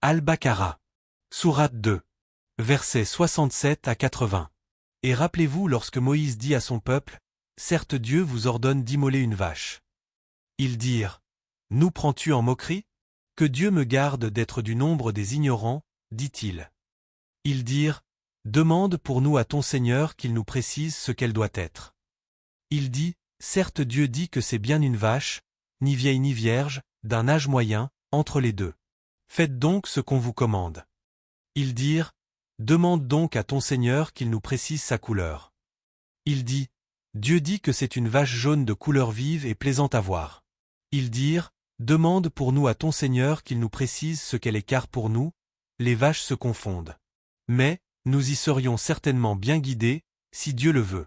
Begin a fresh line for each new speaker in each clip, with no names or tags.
Al-Baqarah. Sourate 2. Versets 67 à 80. Et rappelez-vous lorsque Moïse dit à son peuple, « Certes Dieu vous ordonne d'immoler une vache. » Ils dirent, « Nous prends-tu en moquerie? Que Dieu me garde d'être du nombre des ignorants, dit-il. » Ils dirent, « Demande pour nous à ton Seigneur qu'il nous précise ce qu'elle doit être. » Il dit, « Certes Dieu dit que c'est bien une vache, ni vieille ni vierge, d'un âge moyen, entre les deux. Faites donc ce qu'on vous commande. » Ils dirent, « Demande donc à ton Seigneur qu'il nous précise sa couleur. » Il dit, « Dieu dit que c'est une vache jaune de couleur vive et plaisante à voir. » Ils dirent, « Demande pour nous à ton Seigneur qu'il nous précise ce qu'elle est car pour nous, les vaches se confondent. Mais, nous y serions certainement bien guidés, si Dieu le veut. »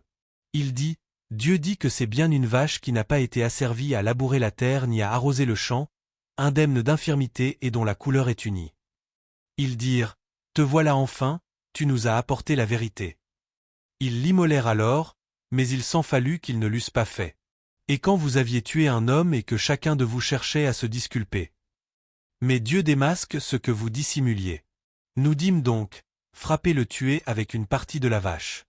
Il dit, « Dieu dit que c'est bien une vache qui n'a pas été asservie à labourer la terre ni à arroser le champ, indemne d'infirmité et dont la couleur est unie. » Ils dirent, « Te voilà enfin, tu nous as apporté la vérité. » Ils l'immolèrent alors, mais il s'en fallut qu'ils ne l'eussent pas fait. Et quand vous aviez tué un homme et que chacun de vous cherchait à se disculper. Mais Dieu démasque ce que vous dissimuliez. Nous dîmes donc, frappez le tué avec une partie de la vache.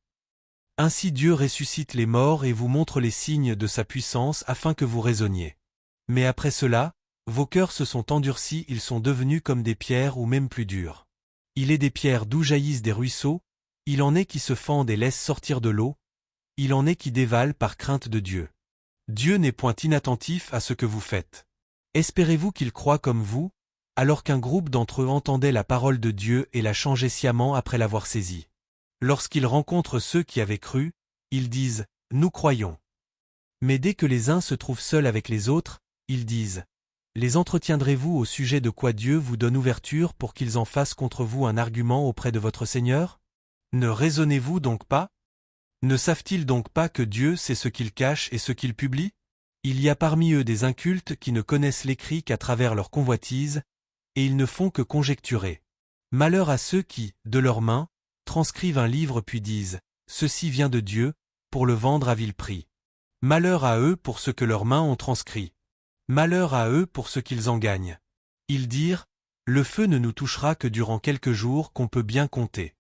Ainsi Dieu ressuscite les morts et vous montre les signes de sa puissance afin que vous raisonniez. Mais après cela, vos cœurs se sont endurcis, ils sont devenus comme des pierres ou même plus durs. Il est des pierres d'où jaillissent des ruisseaux, il en est qui se fendent et laissent sortir de l'eau, il en est qui dévalent par crainte de Dieu. Dieu n'est point inattentif à ce que vous faites. Espérez-vous qu'il croie comme vous, alors qu'un groupe d'entre eux entendait la parole de Dieu et la changeait sciemment après l'avoir saisie. Lorsqu'ils rencontrent ceux qui avaient cru, ils disent « Nous croyons ». Mais dès que les uns se trouvent seuls avec les autres, ils disent « Les entretiendrez-vous au sujet de quoi Dieu vous donne ouverture pour qu'ils en fassent contre vous un argument auprès de votre Seigneur? Ne raisonnez-vous donc pas? Ne savent-ils donc pas que Dieu sait ce qu'il cache et ce qu'il publie? Il y a parmi eux des incultes qui ne connaissent l'écrit qu'à travers leur convoitise, et ils ne font que conjecturer. Malheur à ceux qui, de leurs mains, transcrivent un livre puis disent « Ceci vient de Dieu », pour le vendre à vil prix. Malheur à eux pour ce que leurs mains ont transcrit. Malheur à eux pour ce qu'ils en gagnent. Ils dirent « Le feu ne nous touchera que durant quelques jours qu'on peut bien compter. »